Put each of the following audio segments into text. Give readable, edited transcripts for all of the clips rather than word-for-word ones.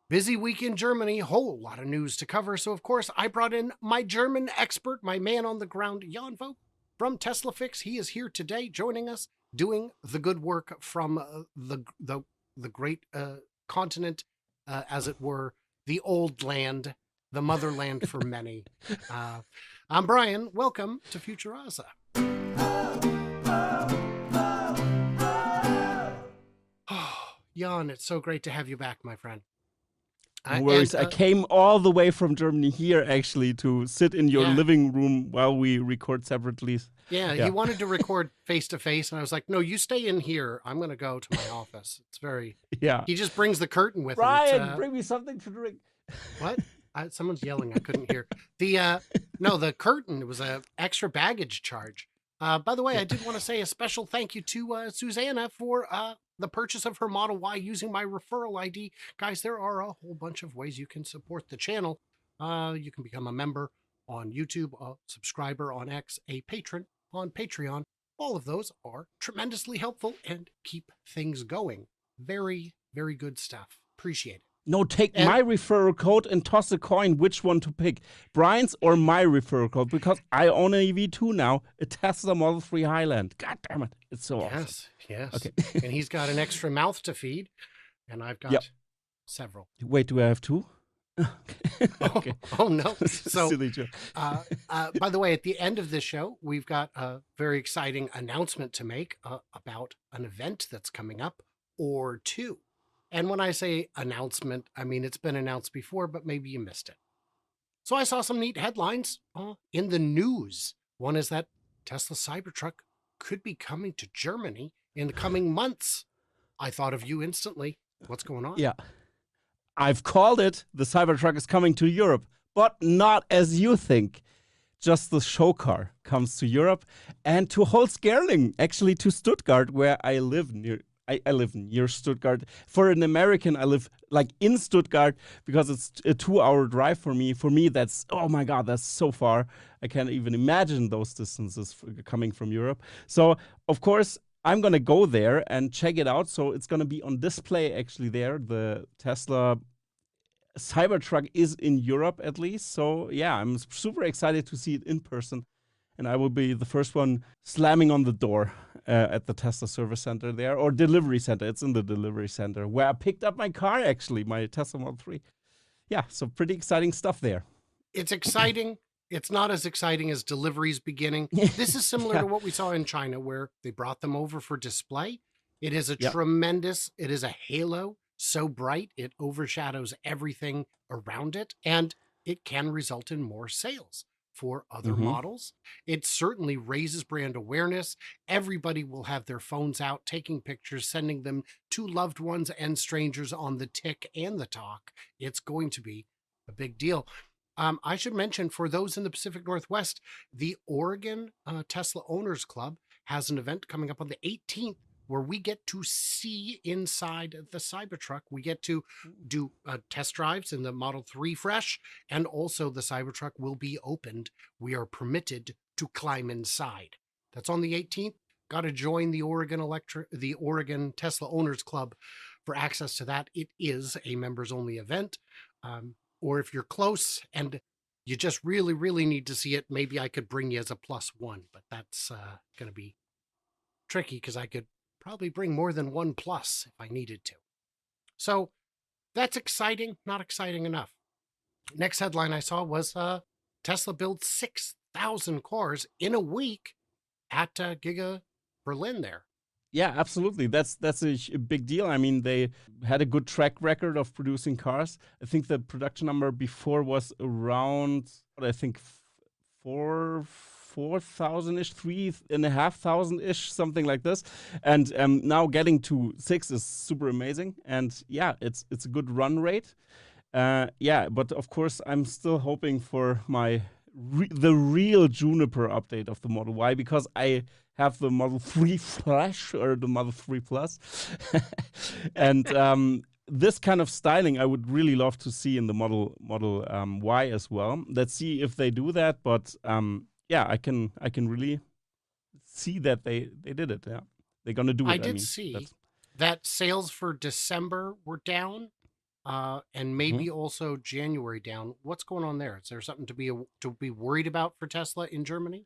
Busy week in Germany, whole lot of news to cover. So, of course, I brought in my German expert, my man on the ground, Jan Vogt from Tesla Fix. He is here today joining us, doing the good work from the great continent, as it were, the old land, the motherland for many. Uh, I'm Brian. Welcome to Futuraza. Jan, it's so great to have you back, my friend. No And worries. I came all the way from Germany here actually to sit in your yeah, living room while we record separately. yeah, he Yeah. wanted to record face to face, and I was like, "No, you stay in here. I'm going to go to my office." It's very. Yeah. He just brings the curtain with him. It's Brian, bring me something to drink. what? Someone's yelling. I couldn't hear. The no, the curtain. It was a extra baggage charge. By the way, Yeah. I did want to say a special thank you to Susanna for the purchase of her Model Y using my referral ID. Guys, there are a whole bunch of ways you can support the channel. You can become a member on YouTube, a subscriber on X, a patron on Patreon. All of those are tremendously helpful and keep things going. Very, very good stuff. Appreciate it. No, take And my referral code and toss a coin which one to pick. Brian's or my referral code, because I own a EV2 now, a Tesla Model 3 Highland. God damn it. It's so awesome. yes, yes. Okay. And he's got an extra mouth to feed, and I've Yep. got several. Wait, do I have two? Okay. Oh no. So Silly joke. by the way, at the end of this show, we've got a very exciting announcement to make about an event that's coming up or two. And when I say announcement, I mean it's been announced before, but maybe you missed it. So I saw some neat headlines in the news. One is that Tesla Cybertruck could be coming to Germany in the coming months. I thought of you instantly. What's going on? Yeah. I've called it. The Cybertruck is coming to Europe, but not as you think. Just the show car comes to Europe and to Holzgerling, actually to Stuttgart, where I live near. I live near Stuttgart. For an American, I live like in Stuttgart because it's a 2-hour drive for me. For me, that's, oh my God, that's so far. I can't even imagine those distances coming from Europe. So, of course, I'm going to go there and check it out. So it's going to be on display actually there. The Tesla Cybertruck is in Europe at least. So yeah, I'm super excited to see it in person. And I will be the first one slamming on the door at the Tesla service center there, or delivery center. It's in the delivery center where I picked up my car, actually, my Tesla Model 3. Yeah, so pretty exciting stuff there. It's exciting. It's not as exciting as deliveries beginning. This is similar Yeah. to what we saw in China where they brought them over for display. It is a Yeah. tremendous, it is a halo so bright it overshadows everything around it, and it can result in more sales for other Hmm. models. It certainly raises brand awareness. Everybody will have their phones out, taking pictures, sending them to loved ones and strangers on the tick and the talk. It's going to be a big deal. I should mention for those in the Pacific Northwest, the Oregon Tesla Owners Club has an event coming up on the 18th where we get to see inside the Cybertruck. We get to do test drives in the Model 3 Fresh, and also the Cybertruck will be opened. We are permitted to climb inside. That's on the 18th. Got to join the Oregon Tesla Owners Club for access to that. It is a members only event. Or if you're close and you just really, really need to see it, maybe I could bring you as a +1, but that's going to be tricky because I could probably bring more than one plus if I needed to. So that's exciting, not exciting enough. Next headline I saw was Tesla builds 6,000 cars in a week at Giga Berlin there. Yeah, absolutely. That's a big deal. I mean, they had a good track record of producing cars. I think the production number before was around, I think, 4,000-ish, 3,500-ish, something like this. And now getting to 6 is super amazing. And yeah, it's a good run rate. Yeah, but of course, I'm still hoping for the real Juniper update of the Model Y, because I have the Model 3 Flash or the Model 3 Plus. And this kind of styling I would really love to see in the Model Y as well. Let's see if they do that. But yeah, I can really see that they did it. Yeah, they're gonna do it. I did see that sales for December were down. and Mhm. maybe also January down. What's going on there? Is there something to be worried about for Tesla in Germany?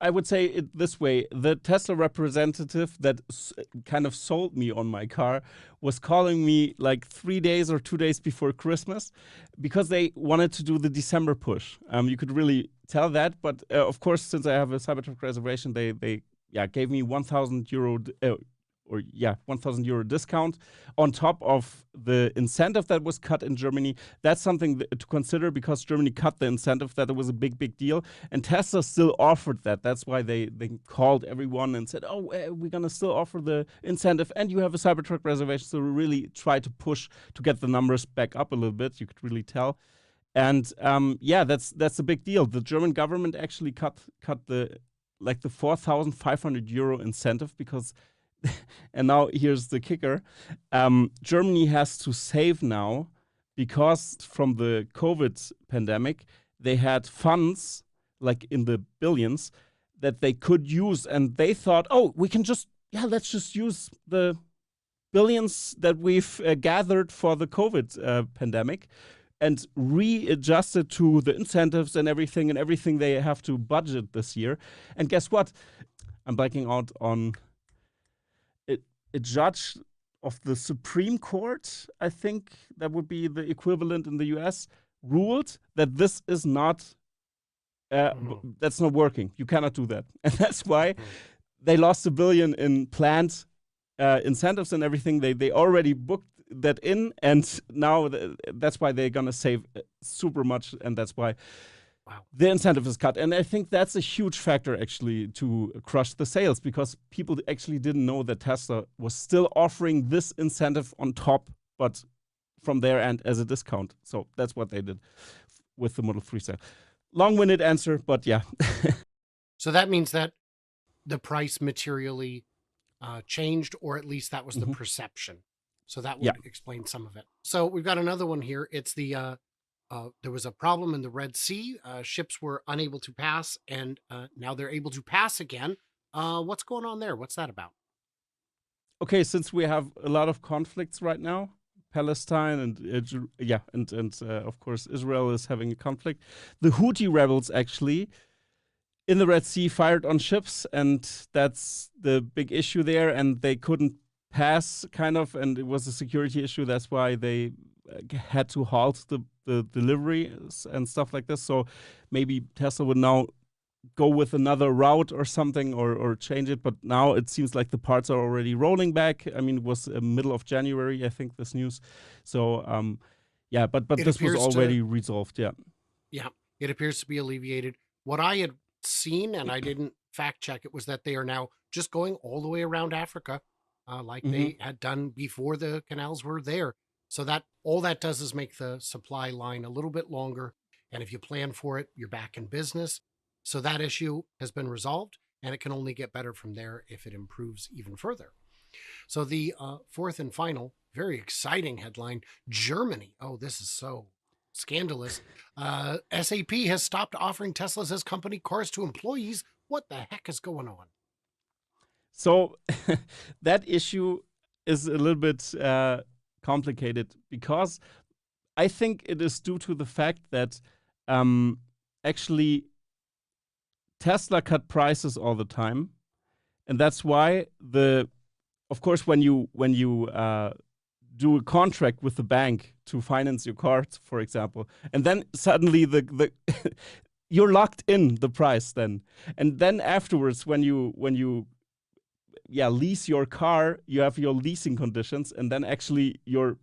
I would say it this way: the Tesla representative that kind of sold me on my car was calling me like 3 days or 2 days before Christmas because they wanted to do the December push. You could really tell that, but of course, since I have a Cybertruck reservation, they yeah gave me 1,000 euro or yeah 1,000 euro discount on top of the incentive that was cut in Germany. That's something to consider because Germany cut the incentive. That it was a big deal, and Tesla still offered that. That's why they called everyone and said, "Oh, we're gonna still offer the incentive, and you have a Cybertruck reservation." So we really try to push to get the numbers back up a little bit. You could really tell, and yeah, that's a big deal. The German government actually cut the like the 4,500 euro incentive because. And now here's the kicker: Germany has to save now because from the COVID pandemic, they had funds like in the billions that they could use, and they thought, oh, we can just let's just use the billions that we've gathered for the COVID pandemic and readjust it to the incentives and everything they have to budget this year. And guess what? I'm blanking out on it. A judge of the Supreme Court, I think that would be the equivalent in the US, ruled that this is not Mhm, that's not working. You cannot do that, and that's why mhm. they lost 1 billion in planned incentives and everything. They already booked that in, and now that's why they're gonna save super much, and that's why Wow. the incentive is cut. And I think that's a huge factor actually to crush the sales because people actually didn't know that Tesla was still offering this incentive on top, but from their end as a discount. So that's what they did with the Model 3 sale. Long-winded answer, but yeah. So that means that the price materially changed, or at least that was the Mhm. perception. So that Yeah. would explain some of it. So we've got another one here. It's there was a problem in the Red Sea. Ships were unable to pass, and now they're able to pass again. What's going on there? What's that about? Okay, since we have a lot of conflicts right now, Palestine and yeah, and of course Israel is having a conflict. The Houthi rebels actually in the Red Sea fired on ships, and that's the big issue there. And they couldn't pass, kind of, and it was a security issue. That's why they had to halt the deliveries and stuff like this. So maybe Tesla would now go with another route or something or change it. But now it seems like the parts are already rolling back. I mean, it was middle of January, I think, this news. So yeah, but It this was appears to, already resolved. Yeah. yeah, it appears to be alleviated. What I had seen, and I didn't fact check it, was that they are now just going all the way around Africa, like Hmm. they had done before the canals were there. So that all that does is make the supply line a little bit longer. And if you plan for it, you're back in business. So that issue has been resolved, and it can only get better from there if it improves even further. So the fourth and final, very exciting headline: Germany. Oh, this is so scandalous. SAP has stopped offering Teslas as company cars to employees. What the heck is going on? So that issue is a little bit complicated because I think it is due to the fact that um, actually Tesla cut prices all the time, and that's why of course when you do a contract with the bank to finance your car, for example, and then suddenly the you're locked in the price then, and then afterwards when you lease your car, you have your leasing conditions, and then actually your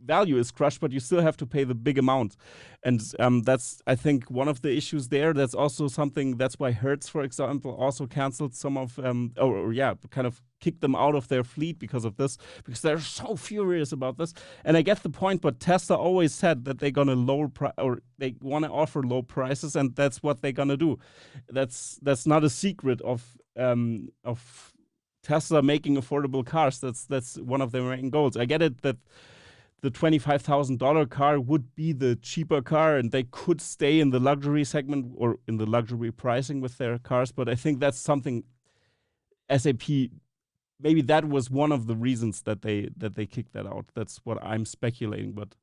value is crushed, but you still have to pay the big amount. And that's, I think, one of the issues there. That's also something, that's why Hertz, for example, also canceled some of, or yeah, kind of kicked them out of their fleet because of this, because they're so furious about this. And I get the point, but Tesla always said that they're going to or they want to offer low prices, and that's what they're going to do. That's not a secret of Tesla making affordable cars. That's one of their main goals. I get it that the $25,000 car would be the cheaper car and they could stay in the luxury segment or in the luxury pricing with their cars. But I think that's something SAP maybe that was one of the reasons that they kicked that out. That's what I'm speculating. But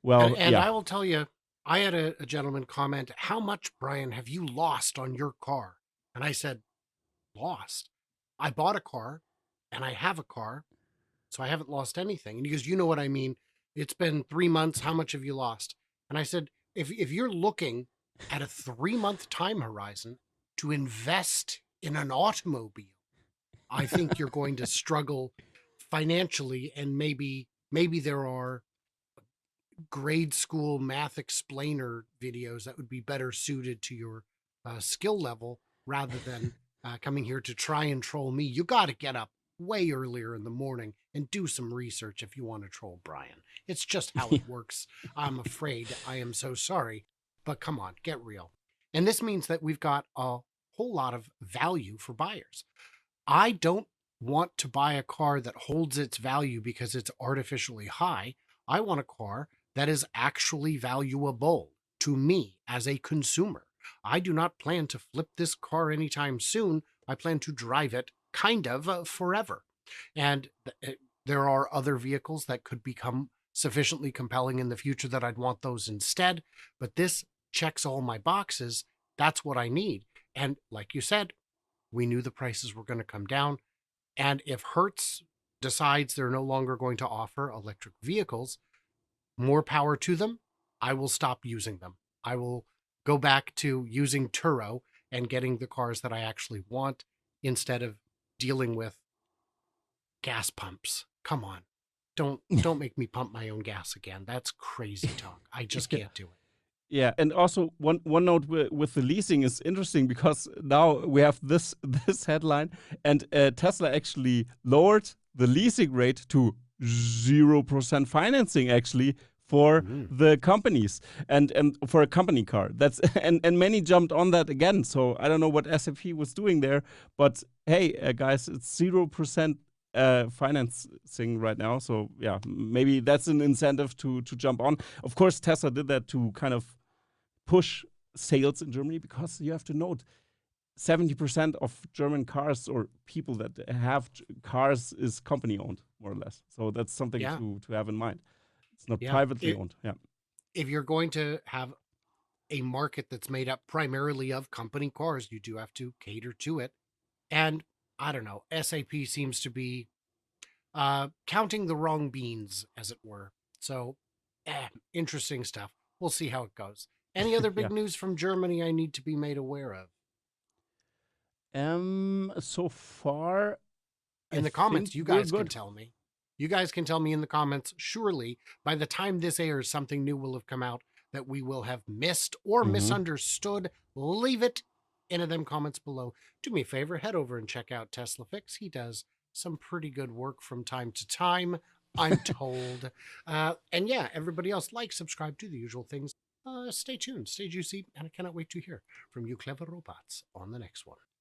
well, And yeah. I will tell you, I had a gentleman comment, "How much, Brian, have you lost on your car?" And I said, "Lost? I bought a car and I have a car, so I haven't lost anything." And he goes, "You know what I mean? It's been 3 months. How much have you lost?" And I said, if you're looking at a 3 month time horizon to invest in an automobile, I think you're going to struggle financially, and maybe there are grade school math explainer videos that would be better suited to your skill level rather than coming here to try and troll me. You got to get up way earlier in the morning and do some research if you want to troll Brian. It's just how it works. I'm afraid. I am so sorry. But come on, get real. And this means that we've got a whole lot of value for buyers. I don't want to buy a car that holds its value because it's artificially high. I want a car that is actually valuable to me as a consumer. I do not plan to flip this car anytime soon. I plan to drive it kind of forever. And there are other vehicles that could become sufficiently compelling in the future that I'd want those instead. But this checks all my boxes. That's what I need. And like you said, we knew the prices were going to come down. And if Hertz decides they're no longer going to offer electric vehicles, more power to them. I will stop using them. I will go back to using Turo and getting the cars that I actually want instead of dealing with gas pumps. Come on. Don't make me pump my own gas again. That's crazy talk. I just can't do it. Yeah, and also one note with the leasing is interesting because now we have this this headline, and Tesla actually lowered the leasing rate to 0% financing actually for Mm. the companies and for a company car. That's and many jumped on that again. So I don't know what SAP was doing there, but hey, guys, it's 0% financing right now. So yeah, maybe that's an incentive to jump on. Of course, Tesla did that to kind of push sales in Germany because you have to note 70% of German cars or people that have cars is company owned, more or less. So that's something Yeah. to have in mind. It's not Yeah. privately owned. Yeah. If you're going to have a market that's made up primarily of company cars, you do have to cater to it. And I don't know, SAP seems to be counting the wrong beans, as it were. So, interesting stuff. We'll see how it goes. Any other Yeah. big news from Germany I need to be made aware of? So far, I In the think comments, you we're guys can good. tell me. You guys can tell me in the comments. Surely, by the time this airs, something new will have come out that we will have missed or Hmm. misunderstood. Leave it in them comments below. Do me a favor, head over and check out Tesla Fix. He does some pretty good work from time to time, I'm told. And yeah, everybody else, like, subscribe, do the usual things. Stay tuned, stay juicy, and I cannot wait to hear from you clever robots on the next one.